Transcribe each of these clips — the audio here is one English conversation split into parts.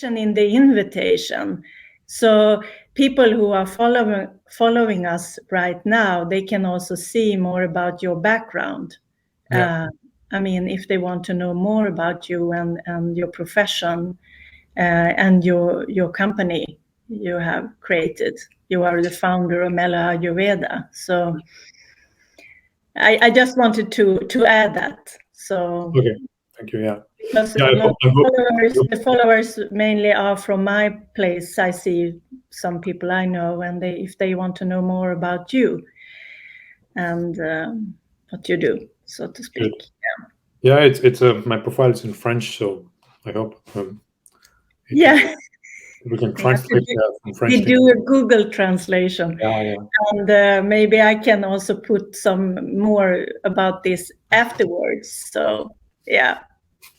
in the invitation. So people who are following us right now, they can also see more about your background. Yeah. I mean, if they want to know more about you and your profession and your company you have created. You are the founder of Melo Ayurveda. So I just wanted to add that. So Okay. Thank you. Yeah. because Yeah, the followers mainly are from my place. I see some people I know, and if they want to know more about you and what you do, so to speak. Good. Yeah, it's my profile is in French, so I hope Yeah. we can translate from French. We do a Google translation. Yeah. And maybe I can also put some more about this afterwards. So yeah.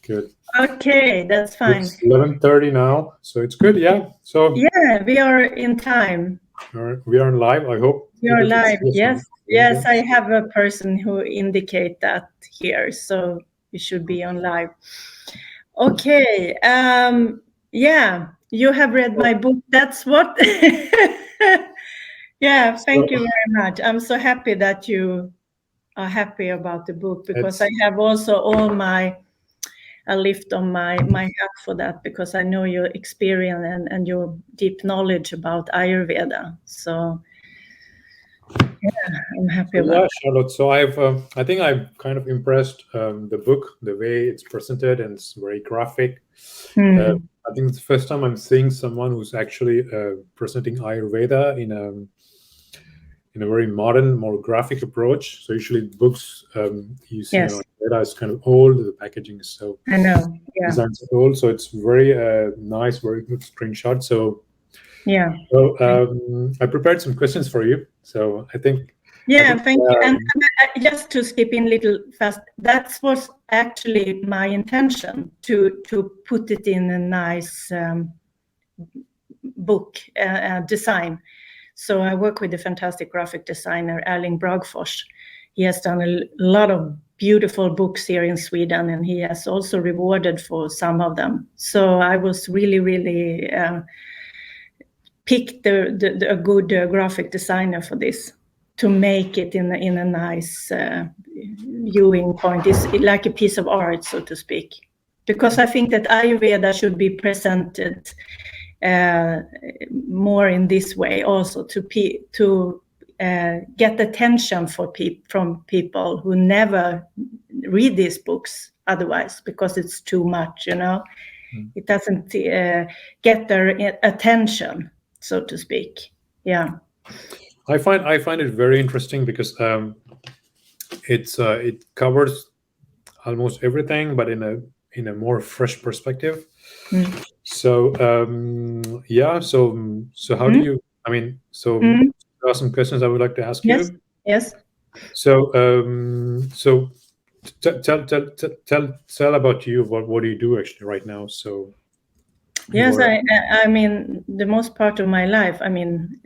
Good. Okay, that's fine. It's 11:30 now, so it's good. Yeah. So yeah, we are in time. We are live. I hope we are live. Yes, I have a person who indicate that here, so we should be on live. Okay. Yeah, you have read my book. That's what. Yeah, thank you very much. I'm so happy that you are happy about the book, because I have also a lift on my hat for that, because I know your experience and your deep knowledge about Ayurveda. So yeah, I'm happy about that. Charlotte. So I think I'm kind of impressed the book, the way it's presented, and it's very graphic. I think it's the first time I'm seeing someone who's actually presenting Ayurveda in a very modern, more graphic approach. So usually books you see Ayurveda is kind of old. The packaging is so designs are old. So it's very nice, very good screenshot. So yeah. So I prepared some questions for you. So I think. Yeah, thank you. And just to skip in a little fast, that was actually my intention to put it in a nice book design. So I work with a fantastic graphic designer, Erling Bragfors. He has done a lot of beautiful books here in Sweden, and he has also rewarded for some of them. So I was really picked a good graphic designer for this, to make it in a nice viewing point. It's like a piece of art, so to speak, because I think that Ayurveda should be presented more in this way, also to get attention from people who never read these books otherwise, because it's too much, It doesn't get their attention, so to speak. Yeah. I find it very interesting because it covers almost everything, but in a more fresh perspective. So so how do you? I mean, there are some questions I would like to ask you. Yes. So tell about you. What do you do actually right now? So. Yes, I mean, the most part of my life, I mean,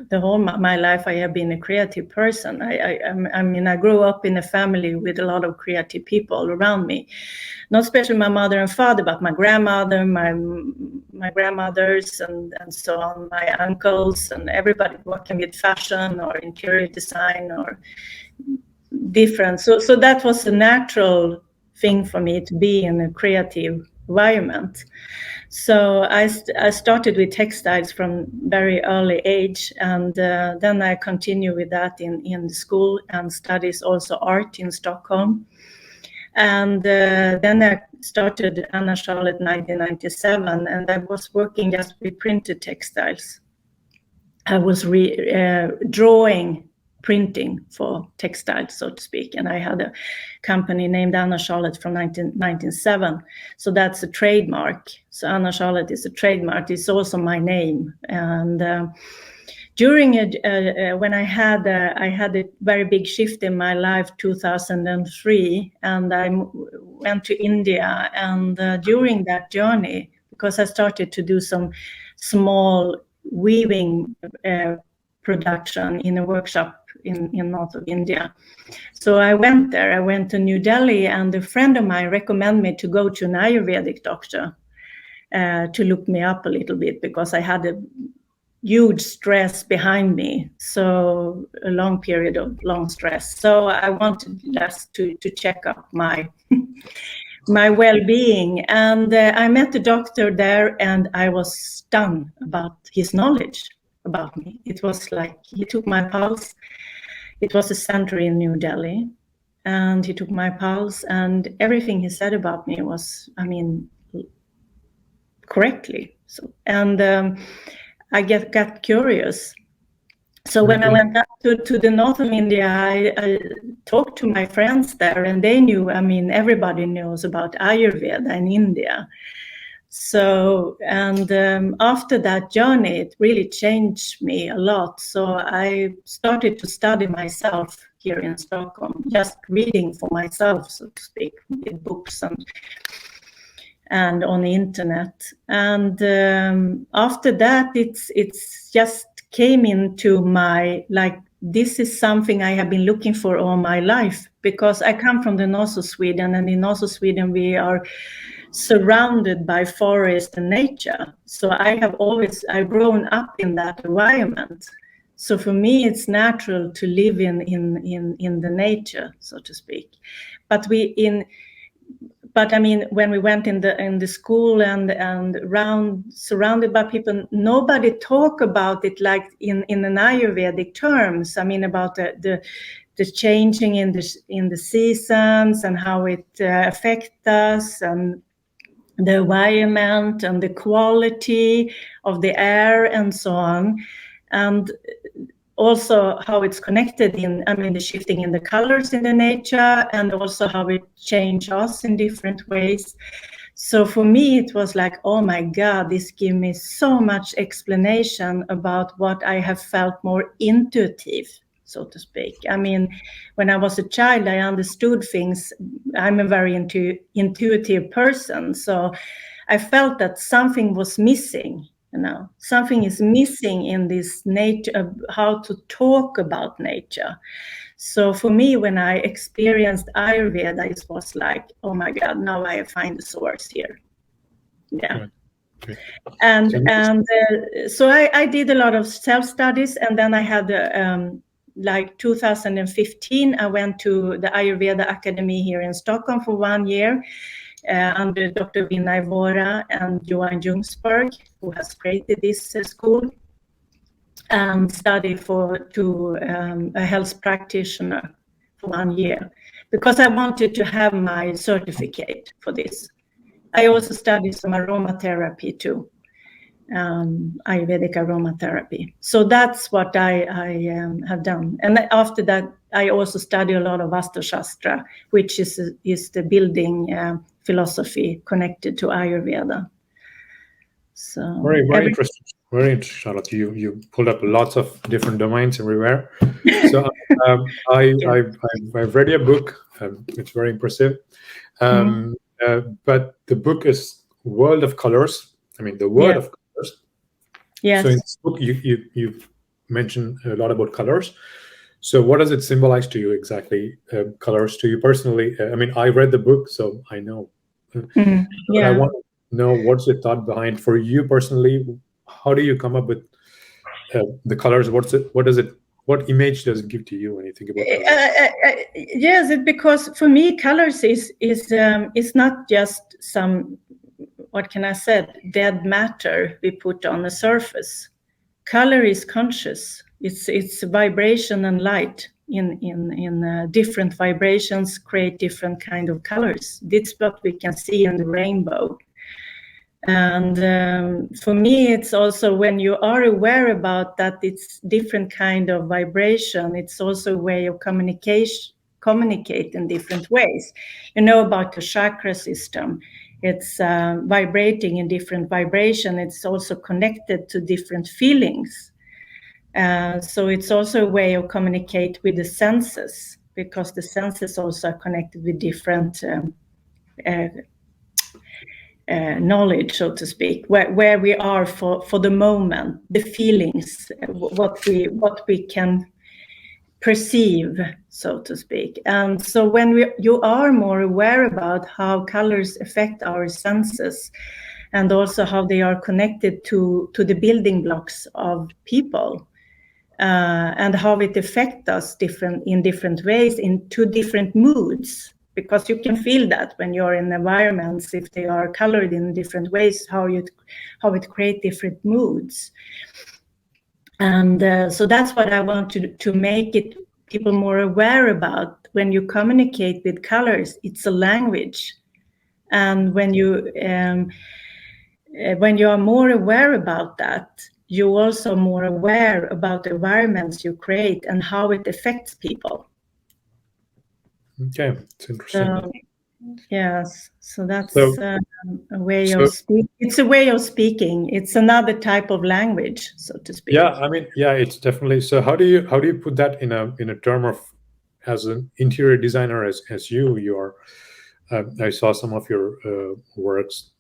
the whole my life, I have been a creative person. I mean, I grew up in a family with a lot of creative people around me, not especially my mother and father, but my grandmother, my grandmothers, and so on, my uncles, and everybody working with fashion or interior design or different. So that was a natural thing for me to be in a creative environment. So I started with textiles from very early age, and then I continued with that in school and studies also art in Stockholm. And then I started Anna Charlotte 1997, and I was working just with printed textiles. I was drawing printing for textiles, so to speak, and I had a company named Anna Charlotte from 1997. So that's a trademark. So Anna Charlotte is a trademark. It's also my name. And during when I had a very big shift in my life, 2003, and I went to India. And during that journey, because I started to do some small weaving production in a workshop in north of India. So I went there. I went to New Delhi, and a friend of mine recommended me to go to an Ayurvedic doctor. to look me up a little bit, because I had a huge stress behind me, so a long period of long stress. So I wanted just to check up my my well-being, and I met the doctor there, and I was stunned about his knowledge about me. It was like he took my pulse. It was a center in New Delhi, and he took my pulse, and everything he said about me was, I mean, correctly. So, and I got curious. So when I went up to the north of India, I talked to my friends there, and they knew, I mean, everybody knows about Ayurveda in India. So, and after that journey, it really changed me a lot. So I started to study myself here in Stockholm, just reading for myself, so to speak, with books and on the internet. And after that, it's just came into my, like, this is something I have been looking for all my life, because I come from the north of Sweden, and in north of Sweden we are surrounded by forest and nature. So I've grown up in that environment. So for me, it's natural to live in the nature, so to speak. But I mean, when we went in the school and around, surrounded by people, nobody talk about it like in an Ayurvedic terms. I mean, about the changing in the seasons and how it affects us, and the environment and the quality of the air and so on, and also how it's connected the shifting in the colors in the nature, and also how it changes us in different ways. So for me, it was like, oh my God, this gave me so much explanation about what I have felt more intuitive, so to speak. I mean, when I was a child, I understood things. I'm a very intuitive person. So I felt that something was missing. Something is missing in this nature, how to talk about nature. So for me, when I experienced Ayurveda, it was like, oh my God, now I find the source here. Yeah. Okay. And so I did a lot of self-studies, and then I had like 2015, I went to the Ayurveda Academy here in Stockholm for 1 year. Under Dr. Vinay Vora and Johan Jungsberg, who has created this school, and study to a health practitioner for 1 year, because I wanted to have my certificate for this. I also studied some aromatherapy too, Ayurvedic aromatherapy. So that's what I have done. And after that, I also study a lot of Vastushastra, which is the building philosophy connected to Ayurveda. So very interesting. Very interesting, Charlotte. You pulled up lots of different domains everywhere. So I've read your book. It's very impressive. But the book is World of Colors. I mean, the world of colors. Yes. So in this book, you mentioned a lot about colors. So what does it symbolize to you exactly? Colors to you personally? I mean, I read the book, so I know. I want to know, what's your thought behind, for you personally? How do you come up with the colors? What image does it give to you when you think about colors? Yes, because for me, colors is not just some, what can I say, dead matter we put on the surface. Color is conscious. It's vibration and light in different vibrations create different kind of colors. That's what we can see in the rainbow. And for me, it's also, when you are aware about that, it's different kind of vibration. It's also a way of communicate in different ways. You know about the chakra system. It's vibrating in different vibration. It's also connected to different feelings. So it's also a way of communicate with the senses, because the senses also are connected with different knowledge, so to speak, where we are for the moment, the feelings, what we can perceive, so to speak. And so when you are more aware about how colors affect our senses, and also how they are connected to the building blocks of people, and how it affects us in different ways, into different moods. Because you can feel that when you're in environments, if they are colored in different ways, how it creates different moods. And so that's what I want to make it people more aware about. When you communicate with colors, it's a language. And when you are more aware about that, you're also more aware about the environments you create and how it affects people. Okay, it's interesting. Yes, so that's a way of speaking. It's a way of speaking. It's another type of language, so to speak. Yeah, I mean, yeah, it's definitely. So how do you put that in a term of, as an interior designer, as you are? I saw some of your works,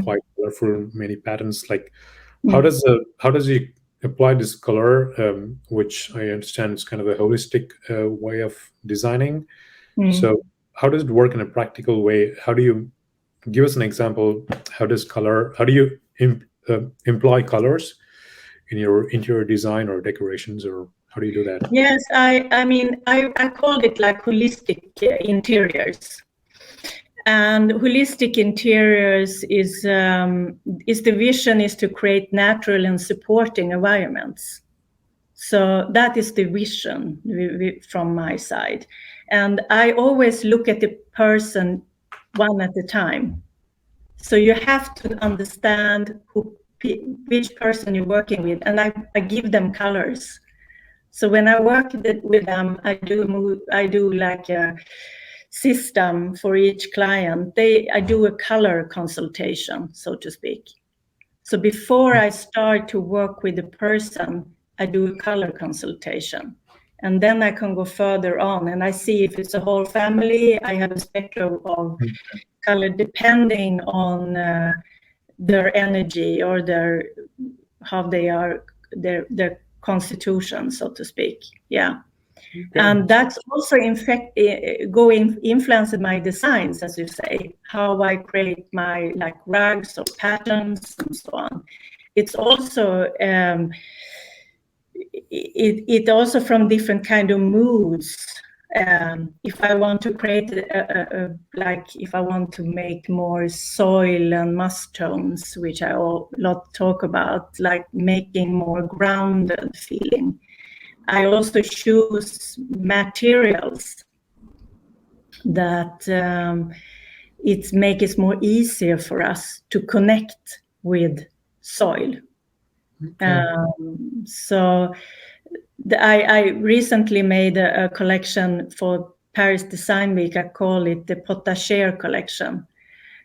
quite colorful, many patterns. Like, how does he apply this color, which I understand is kind of a holistic way of designing? So how does it work in a practical way? How do you give us an example? How do you employ colors in your interior design or decorations, or how do you do that? Yes, I mean, I call it like holistic interiors. And holistic interiors is the vision is to create natural and supporting environments. So that is the vision from my side. And I always look at the person one at a time. So you have to understand which person you're working with, and I give them colors. So when I work with them, I do like a system for each client. I do a color consultation, so to speak. So before I start to work with the person, I do a color consultation. And then I can go further on and I see if it's a whole family. I have a spectrum of color depending on their energy or how they are, their constitution, so to speak. Yeah. Okay. And that's also influenced my designs, as you say, how I create my like rugs or patterns and so on. It's also it also from different kind of moods. If I want to create if I want to make more soil and musk tones, which I a lot talk about, like making more grounded feeling, I also choose materials that it makes it more easier for us to connect with soil. Okay. So I recently made a collection for Paris Design Week. I call it the Potager collection.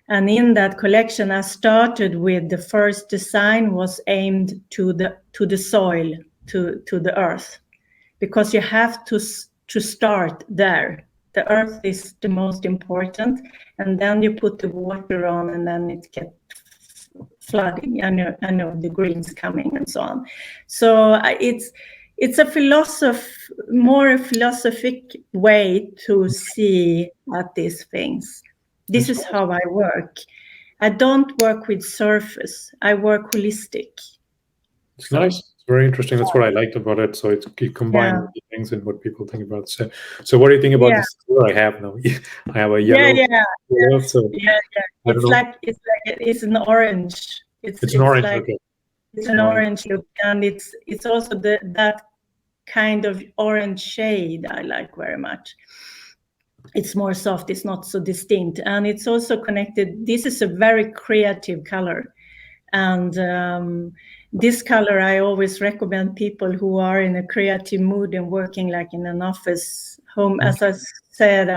And in that collection, I started with the first design was aimed to the soil, to the earth, because you have to start there. The earth is the most important, and then you put the water on, and then it gets flooding. I know the greens coming and so on. So it's a more philosophic way to see at these things. This is how I work. I don't work with surface. I work holistic. It's nice. It's very interesting. That's what I liked about it. So you combine the things and what people think about. So what do you think about this color I have now? I have a yellow. Yellow, so it's an orange. It's an orange. Like, okay. It's an orange look, and it's also that kind of orange shade I like very much. It's more soft. It's not so distinct, and it's also connected. This is a very creative color, and this color I always recommend people who are in a creative mood and working like in an office home. As I said,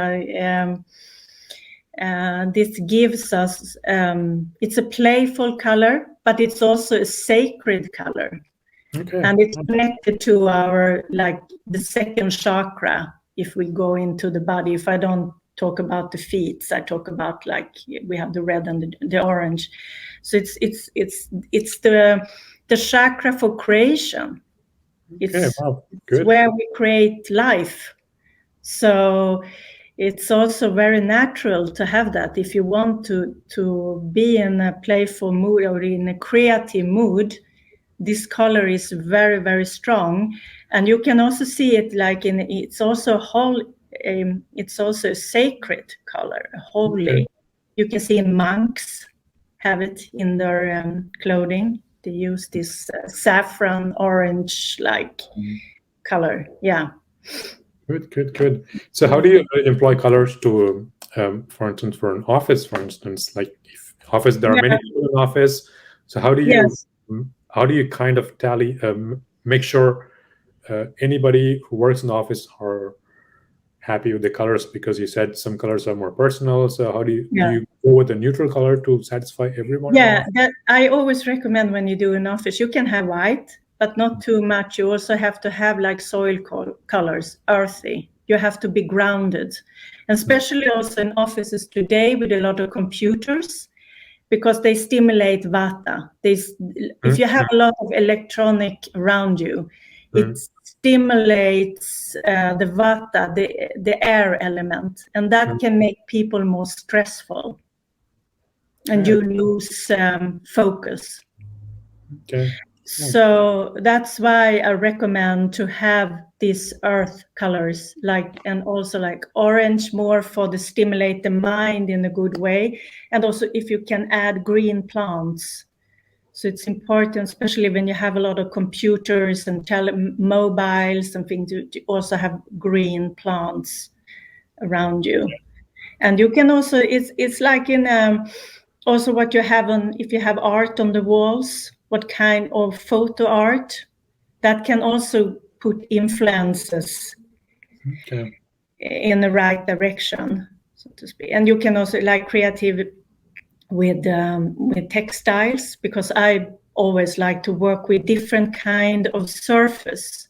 this gives us it's a playful color, but it's also a sacred color. Okay. And it's connected to our the second chakra. If we go into the body, if I don't talk about the feet, I talk about we have the red and the orange. So it's the chakra for creation. It's where we create life. So it's also very natural to have that. If you want to be in a playful mood or in a creative mood, this color is very, very strong. And you can also see it like it's also it's also a sacred color, holy. Okay. You can see monks have it in their clothing. They use this saffron orange like color. Yeah. Good. So how do you employ colors to, for instance, for an office, for instance, like if office, there are many people in office. So how do you kind of tally, make sure anybody who works in the office are happy with the colors? Because you said some colors are more personal. So how do you go with a neutral color to satisfy everyone? Yeah, that I always recommend when you do an office, you can have white, but not too much. You also have to have like soil colors, earthy. You have to be grounded, and especially also in offices today with a lot of computers, because they stimulate vata. If you have a lot of electronic around you, it stimulates the vata, the air element, and that can make people more stressful, and you lose focus. Okay. So that's why I recommend to have these earth colors, and also like orange, more for the stimulate the mind in a good way. And also if you can add green plants. So it's important, especially when you have a lot of computers and mobiles and things, to also have green plants around you. And you can also, it's like in also what you have on, if you have art on the walls, what kind of photo art, that can also put influences in the right direction, so to speak. And you can also like creative with textiles, because I always like to work with different kind of surface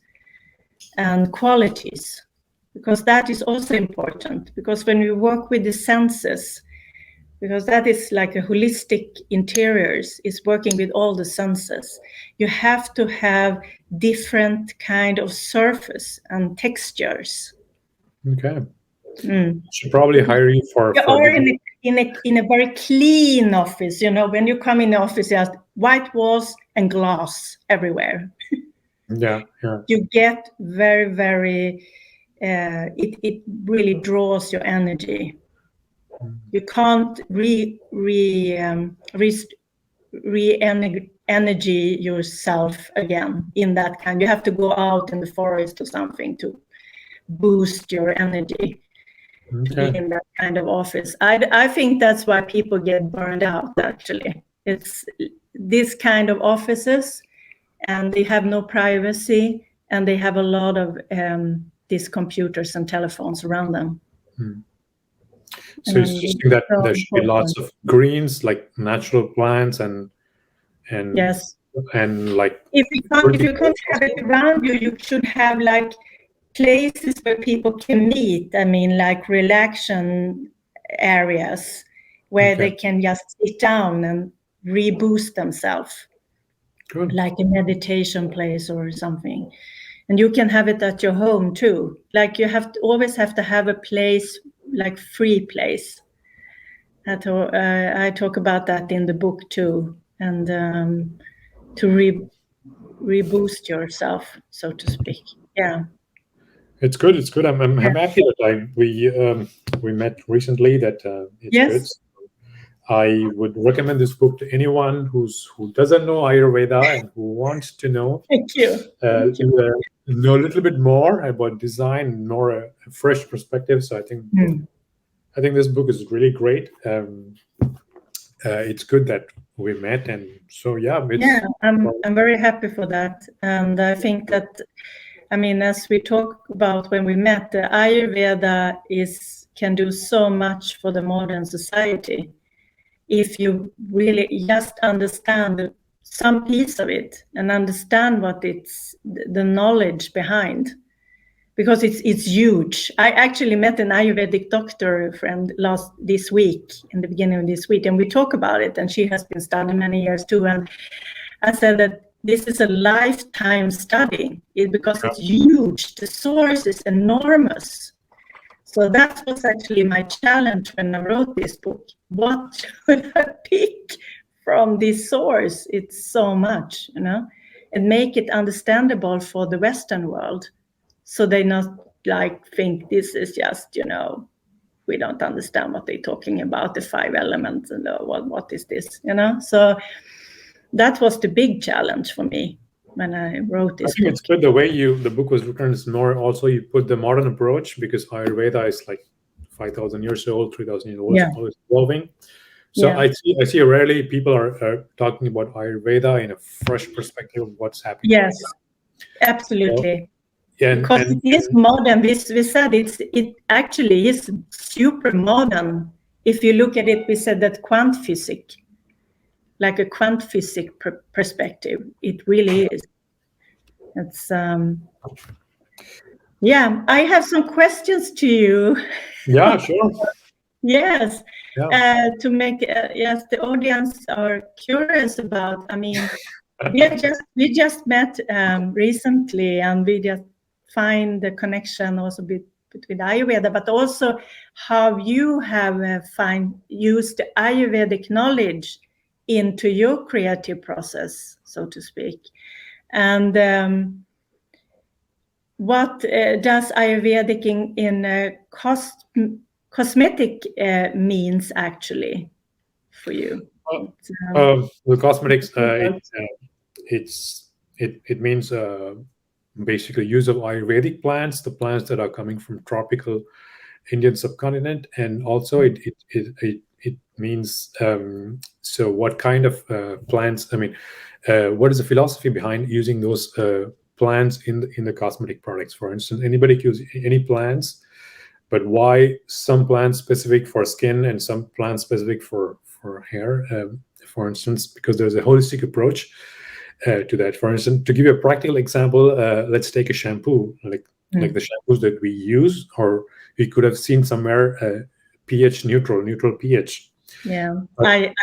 and qualities, because that is also important. Because when we work with the senses, because that is like a holistic interiors, is working with all the senses, you have to have different kind of surface and textures. Okay. Should probably hire you for or in a very clean office. When you come in the office, you have white walls and glass everywhere. You get very, very it really draws your energy. You can't re-energy yourself again in that kind. You have to go out in the forest or something to boost your energy to be in that kind of office. I think that's why people get burned out, actually. It's this kind of offices, and they have no privacy, and they have a lot of these computers and telephones around them. So you're suggesting that there should be lots of greens, like natural plants, and yes, and like if you can't have it around you, you should have like places where people can meet. I mean, like relaxation areas where they can just sit down and reboost themselves. Good. Like a meditation place or something. And you can have it at your home too. Like you always have to have a place, like free place. I talk about that in the book too, and to reboost yourself, so to speak. Yeah. It's good. I'm happy that we met recently. That it's good. I would recommend this book to anyone who doesn't know Ayurveda and who wants to know. Thank you. Know a little bit more about design, more a fresh perspective. So I think this book is really great. It's good that we met, and so I'm very happy for that, and I think that, I mean, as we talked about when we met, the Ayurveda can do so much for the modern society if you really just understand some piece of it and understand what it's the knowledge behind, because it's huge. I actually met an Ayurvedic doctor friend this week, in the beginning of this week, and we talk about it, and she has been studying many years too, and I said that this is a lifetime study because it's huge. The source is enormous. So that was actually my challenge when I wrote this book. What should I pick from this source? It's so much, and make it understandable for the Western world, so they not like think this is just, we don't understand what they're talking about, the 5 elements, and what is this, So that was the big challenge for me when I wrote this book. It's good the way the book was written is more also you put the modern approach, because Ayurveda is like 5,000 years old, 3,000 years old, always evolving. So I see rarely people are talking about Ayurveda in a fresh perspective of what's happening. Yes, absolutely. So, because it is modern. We said it actually is super modern. If you look at it, we said that quant physics, like a quant physics perspective, it really is. It's I have some questions to you. Yeah, sure. Yes. Yeah. To make the audience are curious about. I mean, we just met recently, and we just find the connection also between Ayurveda, but also how you have used the Ayurvedic knowledge into your creative process, so to speak. And what does Ayurvedic in cosmetic means actually for you? The cosmetics, it means basically use of Ayurvedic plants, the plants that are coming from tropical Indian subcontinent, and also it means so what kind of plants? I mean, what is the philosophy behind using those plants in the cosmetic products? For instance, anybody can use any plants, but why some plants specific for skin and some plants specific for hair? For instance, because there's a holistic approach to that. For instance, to give you a practical example, let's take a shampoo, like the shampoos that we use, or we could have seen somewhere pH neutral pH. Yeah, I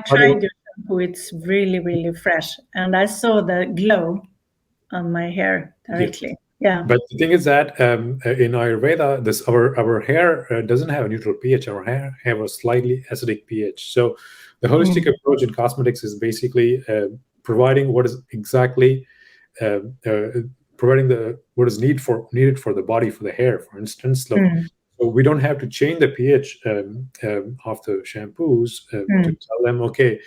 tried your shampoo. It's really, really fresh, and I saw the glow on my hair directly. Yeah. But the thing is that in Ayurveda, our hair doesn't have a neutral pH. Our hair have a slightly acidic pH. So the holistic approach in cosmetics is basically providing what is exactly providing what is needed for the body, for the hair, for instance. So we don't have to change the pH of the shampoos to tell them, okay,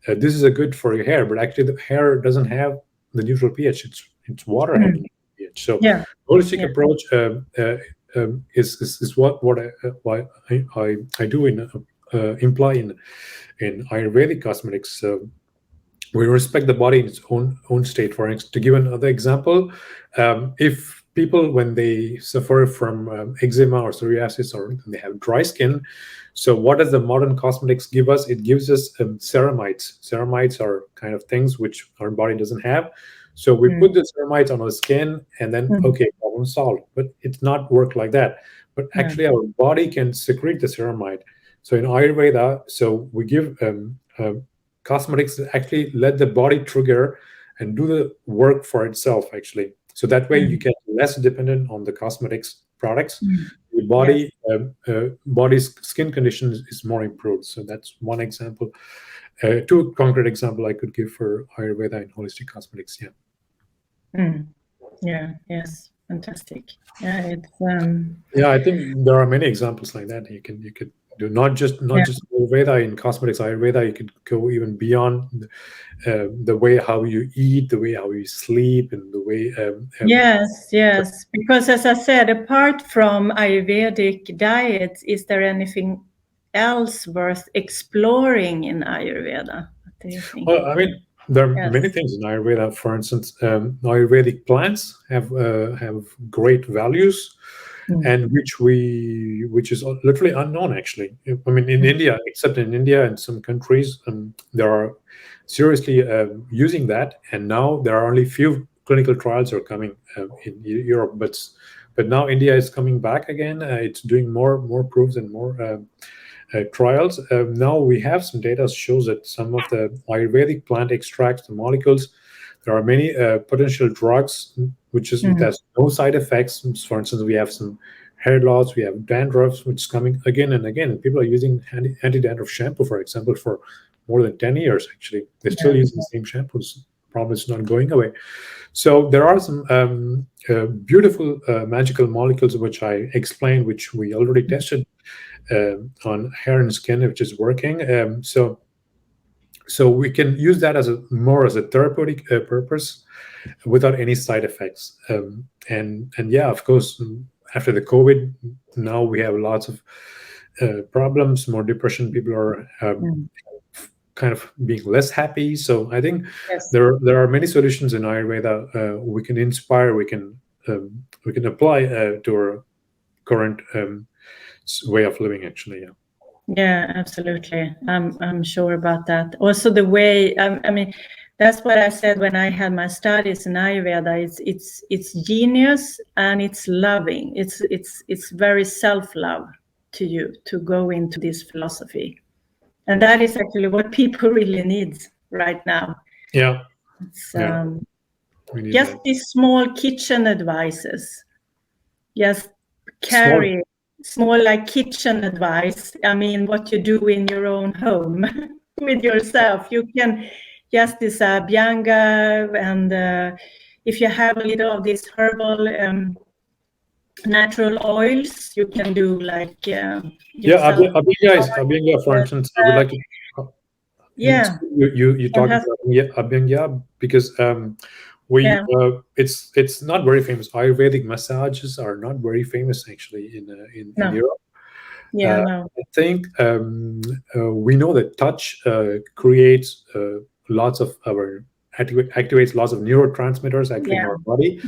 this is a good for your hair, but actually the hair doesn't have the neutral pH. It's water having pH. So holistic approach is what I do imply in Ayurvedic cosmetics. We respect the body in its own state. For instance, to give another example, if people, when they suffer from eczema or psoriasis, or they have dry skin, so what does the modern cosmetics give us? It gives us ceramides. Ceramides are kind of things which our body doesn't have. So we put the ceramides on our skin, and then okay, problem solved. But it's not work like that. But actually, our body can secrete the ceramide. So in Ayurveda, so we give cosmetics that actually let the body trigger and do the work for itself, actually. So that way you get less dependent on the cosmetics products. The body body's skin condition is more improved. So that's one example. Two concrete example I could give for Ayurveda and holistic cosmetics. Yes, fantastic. I think there are many examples like that. You could do not just Ayurveda in cosmetics. Ayurveda, you could go even beyond the way how you eat, the way how you sleep, and the way. Yes. Because as I said, apart from Ayurvedic diets, is there anything else worth exploring in Ayurveda? What do you think? Well, I mean, there are many things in Ayurveda. For instance, Ayurvedic plants have great values, and which is literally unknown, actually. I mean, in India, except in India and some countries, there are seriously using that, and now there are only few clinical trials are coming in Europe, but now India is coming back again. It's doing more proofs and more trials. Now we have some data shows that some of the Ayurvedic plant extracts, the molecules, there are many potential drugs which has no side effects. For instance, we have some hair loss, we have dandruff, which is coming again and again. And people are using anti-dandruff shampoo, for example, for more than 10 years, actually. They're still using the same shampoos. Problem is not going away. So there are some beautiful magical molecules which I explained, which we already tested on hair and skin, which is working. So we can use that as more as a therapeutic purpose without any side effects. And yeah, of course, after the COVID, now we have lots of problems, more depression. People are kind of being less happy. So I think there are many solutions in Ayurveda we can inspire, we can apply to our current way of living, actually. Yeah, absolutely. I'm sure about that. Also, the way I mean, that's what I said when I had my studies in Ayurveda. It's genius and it's loving. It's very self-love to you to go into this philosophy, and that is actually what people really need right now. Yeah. It's, just these small kitchen advices. Just carry. Small like kitchen advice. I mean, what you do in your own home with yourself. You can just this Abhyanga, and if you have a little of these herbal natural oils, you can do like Abhyanga, for instance. I would like to. You talked about Abhyanga because it's not very famous. Ayurvedic massages are not very famous actually in Europe. I think we know that touch creates lots of activates lots of neurotransmitters actually in our body,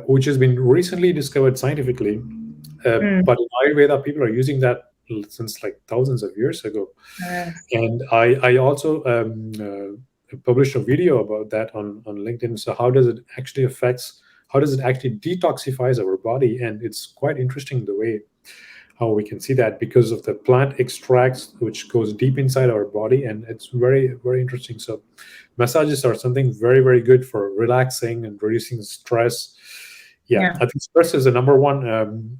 which has been recently discovered scientifically. But in Ayurveda, people are using that since like thousands of years ago. And I also published a video about that on LinkedIn. So how does it actually detoxifies our body? And it's quite interesting the way how we can see that because of the plant extracts which goes deep inside our body, and it's very, very interesting. So massages are something very, very good for relaxing and reducing stress. I think stress is the number one.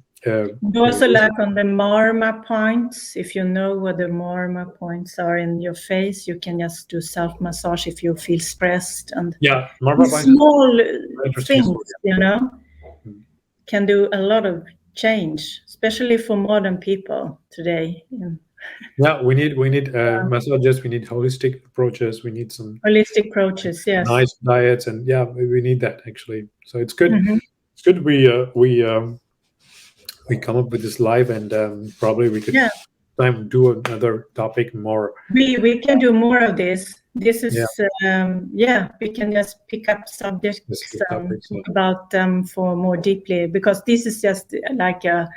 Also, like on the marma points, if you know what the marma points are in your face, you can just do self-massage if you feel stressed. And marma points, small things, can do a lot of change, especially for modern people today. We need massages, we need holistic approaches, we need some holistic approaches, nice diets, and we need that actually. So it's good. It's good we come up with this live, and probably we could do another topic more. We can do more of this. This is we can just pick up subjects, talk about them for more deeply, because this is just like a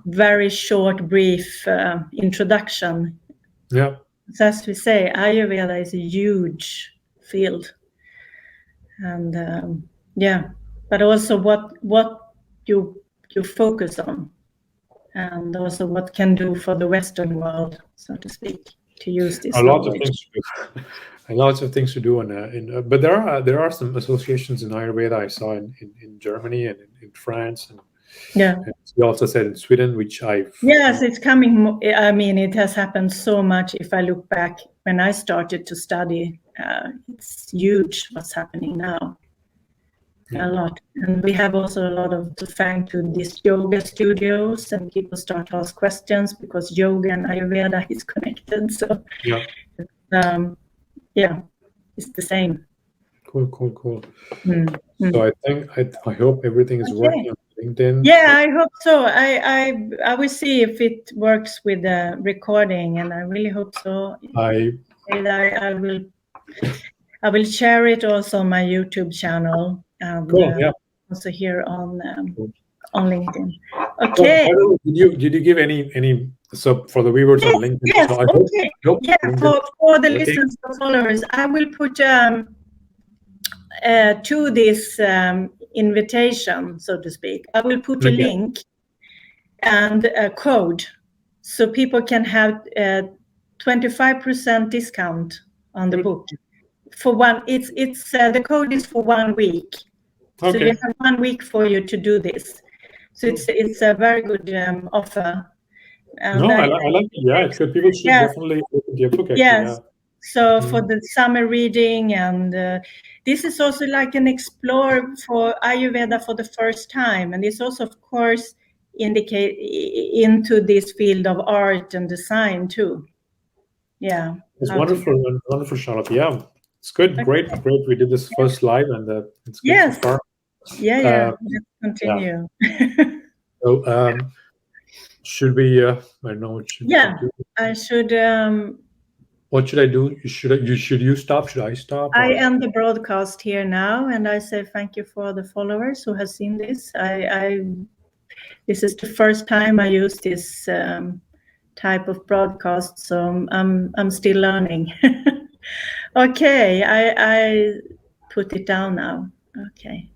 very short, brief introduction. So as we say, Ayurveda is a huge field, and but also what you focus on, and also what can do for the Western world, so to speak, to use this. Lots of things to do, but there are some associations in Ayurveda I saw in Germany and in France, and you also said in Sweden, which it's coming. I mean, it has happened so much. If I look back when I started to study, it's huge what's happening now. A lot, and we have also a lot of thanks to these yoga studios, and people start to ask questions because yoga and Ayurveda is connected. So it's the same. Cool. So I think I hope everything is working on LinkedIn. I hope so. I will see if it works with the recording, and I really hope so. I will share it also on my YouTube channel. Also here on LinkedIn. Okay. Did you give any so for the viewers on LinkedIn? Yes. For the listeners and followers, I will put to this invitation, so to speak, I will put a link and a code, so people can have 25% discount on the book. For one, it's the code is for 1 week. So you have 1 week for you to do this. So it's a very good offer. And no, I like it. Yeah, it's good. People should definitely look at your book, actually. Yes. Yeah. So for the summer reading, and this is also like an explore for Ayurveda for the first time, and it's also, of course, indicate into this field of art and design too. Yeah, it's wonderful, Charlotte. Yeah, it's good. Okay. Great. We did this first live, and it's good so far. Yeah. Let's continue. Yeah. So, should we? I don't know what should. Yeah, do. I should. What should I do? Should you stop? Should I stop? I end the broadcast here now, and I say thank you for the followers who have seen this. This is the first time I use this type of broadcast, so I'm still learning. Okay, I put it down now. Okay.